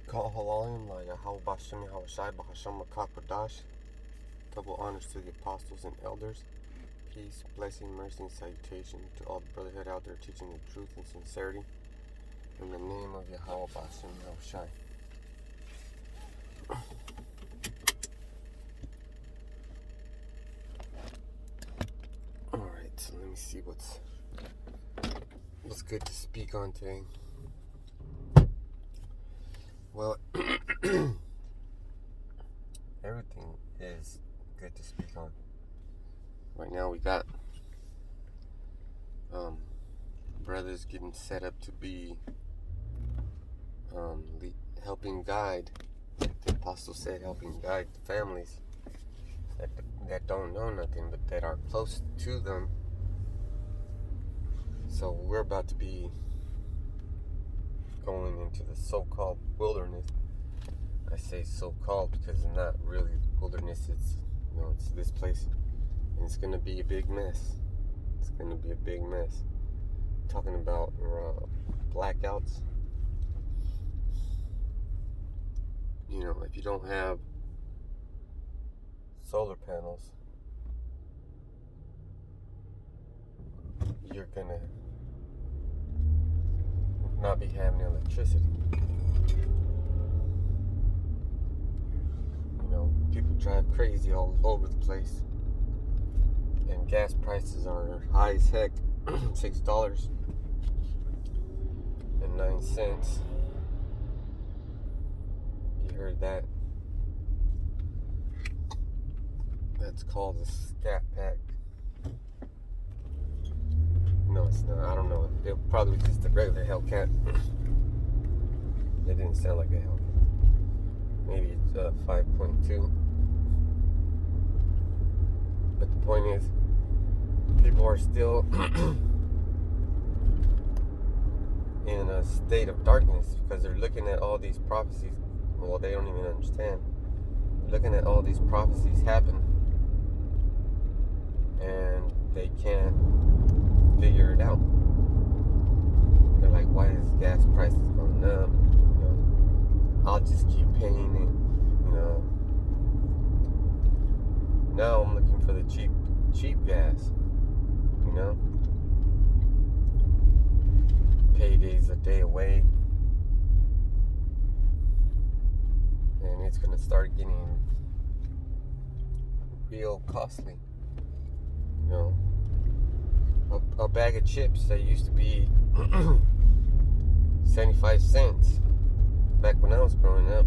Call Halalim la Yahweh Bashem Yahweh Shai Bahasham Makakodash. Double honors to the apostles and elders. Peace, blessing, mercy, and salutation to all the brotherhood out there teaching the truth and sincerity. In the name of Yahweh Bashem Yahweh Shai. Alright, so let me see what's good to speak on today. Well, everything is good to speak on. Right now we got brothers getting set up to be helping guide, like the apostle said, helping guide the families that don't know nothing but that are close to them. So we're about to be going into the so-called wilderness. I say so-called because it's not really wilderness. It's this place, and it's gonna be a big mess. It's gonna be a big mess. Talking about blackouts. If you don't have solar panels, you're gonna not be having electricity. People drive crazy all over the place, and gas prices are high as heck. $6.09. You heard that? That's called a Scat Pack. No, it's not. I don't know. It probably was just a regular Hellcat. It didn't sound like a Hellcat. Maybe it's 5.2. But the point is, people are still in a state of darkness because they're looking at all these prophecies. Well, they don't even understand. They're looking at all these prophecies happen, and they can't figure it out. They're like, why is gas prices going up? I'll just keep paying it. Now I'm looking for the cheap gas. Payday's a day away, and it's gonna start getting real costly. A bag of chips that used to be 75 cents back when I was growing up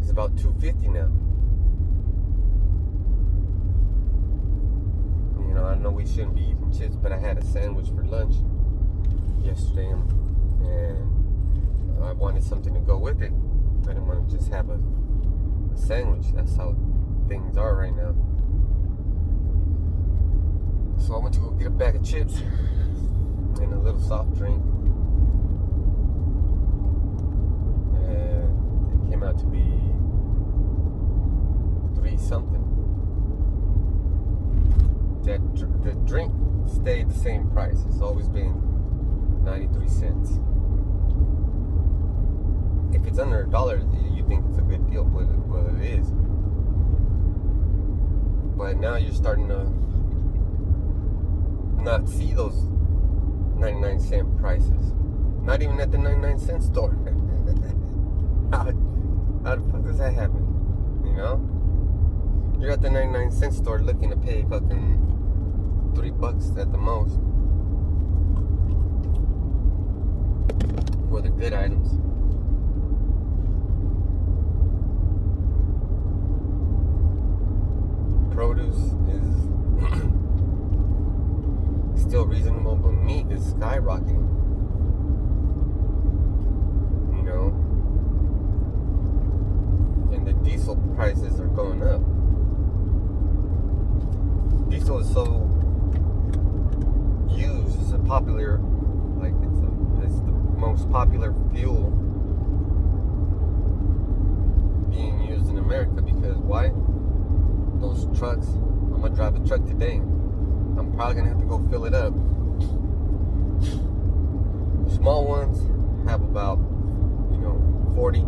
is about $2.50 now. I know we shouldn't be eating chips, but I had a sandwich for lunch yesterday, and I wanted something to go with it. I didn't want to just have a sandwich. That's how things are right now. So I went to go get a bag of chips and a little soft drink. And it came out to be $3 something. The drink stayed the same price. It's always been 93 cents. If it's under $1, you think it's a good deal, but it is. But now you're starting to not see those 99-cent prices. Not even at the 99-cent store. How the fuck does that happen? You're at the 99-cent store looking to pay fucking $3 at the most for the good items. Produce is still reasonable, but meat is skyrocketing. And the diesel prices are going up. Diesel is so used. It's a popular, it's the most popular fuel being used in America because why? Those trucks. I'm gonna drive a truck today. I'm probably gonna have to go fill it up. Small ones have about 40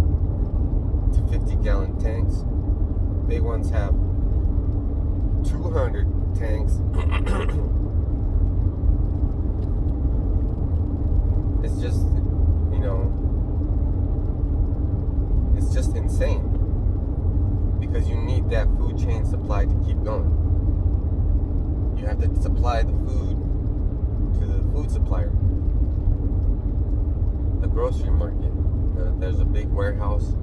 to 50 gallon tanks. Big ones have 200 tanks. It's just, it's just insane, because you need that food chain supply to keep going. You have to supply the food to the food supplier. The grocery market, there's a big warehouse,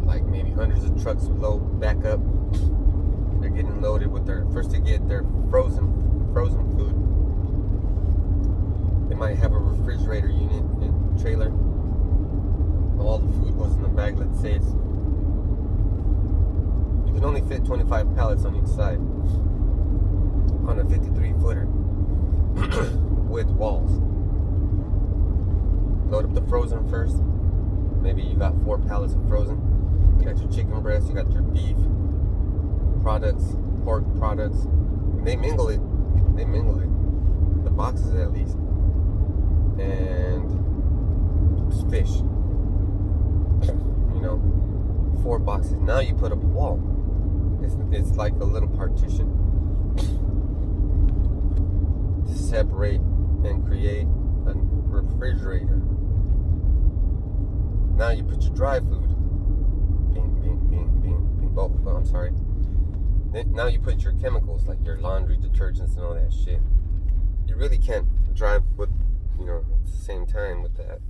like maybe hundreds of trucks load back up. They're getting loaded with first they get their frozen food. They might have a refrigerator unit and trailer. All the food goes in the bag. Let's say you can only fit 25 pallets on each side on a 53-footer with walls. Load up the frozen first. Maybe you got 4 pallets of frozen. You got your chicken breast, you got your beef products, pork products. And they mingle it. The boxes at least. And fish. 4 boxes. Now you put up a wall. It's like a little partition to separate and create a refrigerator. Now you put your dry food. Bing, bing, bing, bing, bing. Oh, I'm sorry. Now you put your chemicals, like your laundry detergents and all that shit. You really can't drive with, at the same time with that,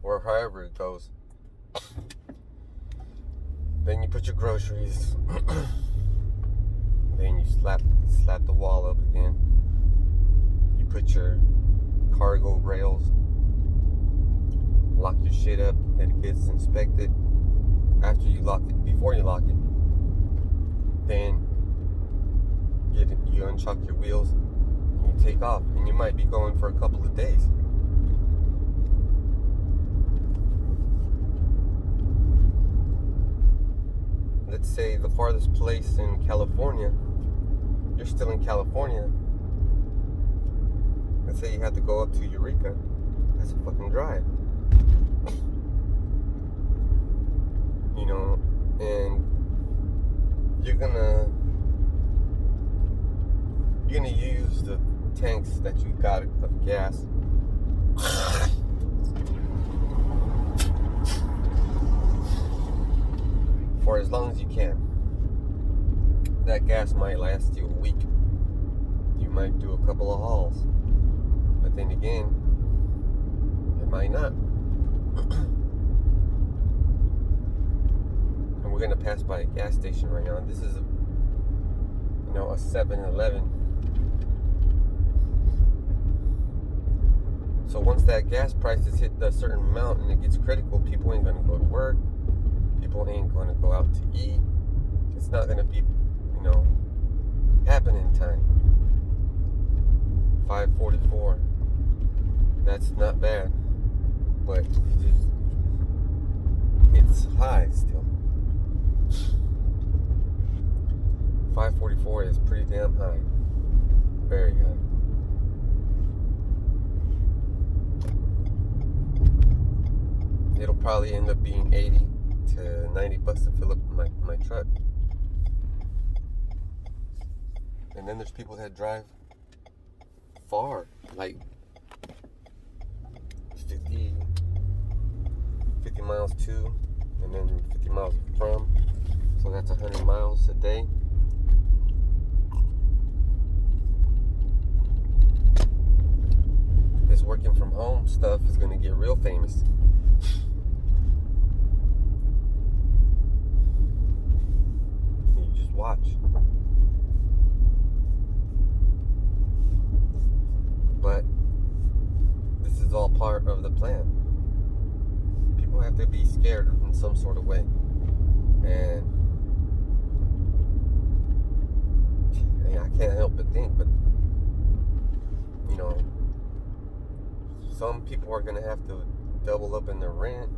or however it goes. Then you put your groceries. Then you slap the wall up again. You put your cargo rails. Lock your shit up. It gets inspected. After you lock it, before you lock it, then you unchuck your wheels and you take off. And you might be going for a couple of days. Let's say the farthest place in California, you're still in California. Let's say you have to go up to Eureka. That's a fucking drive. And you're gonna use the tanks that you got of gas for as long as you can. That gas might last you a week. You might do a couple of hauls. But then again, it might not. And we're going to pass by a gas station right now. This is a 7-Eleven. So once that gas price has hit a certain amount and it gets critical, people ain't going to go to work. People ain't going to go out to eat. It's not going to be, happen in time. 5:44. That's not bad, but it's high still. 5:44 is pretty damn high. Very high. It'll probably end up being 80 to $90 to fill up my truck. And then there's people that drive far, like 50 miles to, and then 50 miles from. So that's 100 miles a day. This working from home stuff is going to get real famous. You just watch. But this is all part of the plan. People have to be scared in some sort of way. And I can't help but think, but some people are going to have to double up in their rent.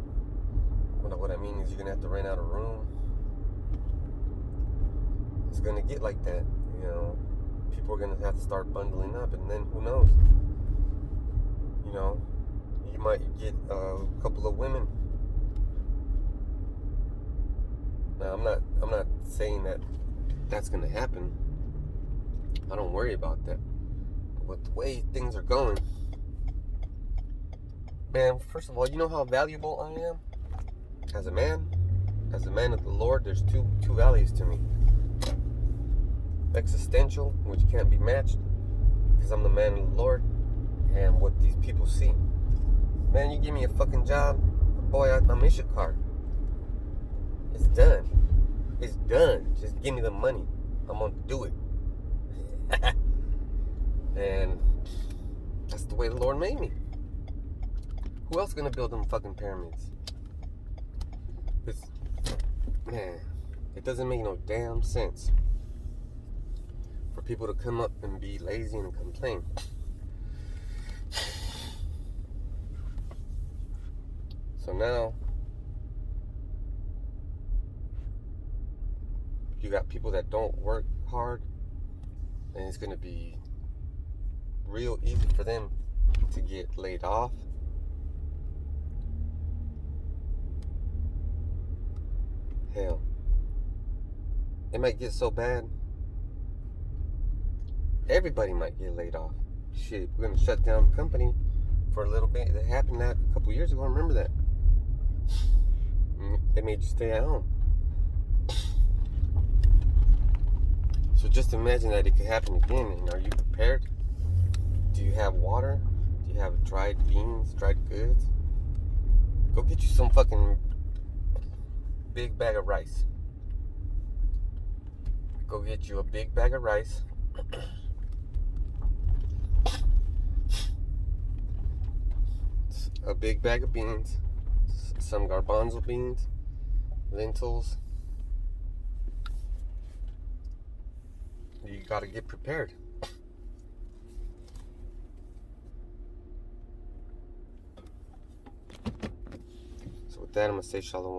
What I mean is you're going to have to rent out a room. It's going to get like that, People are going to have to start bundling up, and then who knows? You might get a couple of women. Now, I'm not saying that that's gonna happen. I don't worry about that. But with the way things are going, man, first of all, you know how valuable I am as a man? As a man of the Lord, there's two values to me. Existential, which can't be matched, because I'm the man of the Lord, and what these people see. Man, you give me a fucking job, boy, I'm issue card. It's done. It's done. Just give me the money. I'm gonna do it. And that's the way the Lord made me. Who else is gonna build them fucking pyramids? Man, it doesn't make no damn sense for people to come up and be lazy and complain. So now, you got people that don't work hard, and it's gonna be real easy for them to get laid off. Hell, it might get so bad, everybody might get laid off. Shit, we're gonna shut down the company for a little bit. That happened that a couple years ago. I remember that. They made you stay at home. So just imagine that it could happen again. And are you prepared? Do you have water? Do you have dried beans, dried goods? Go get you some fucking big bag of rice. Go get you a big bag of rice. A big bag of beans. Some garbanzo beans. Lentils. You gotta get prepared. So with that, I'm gonna say shalom.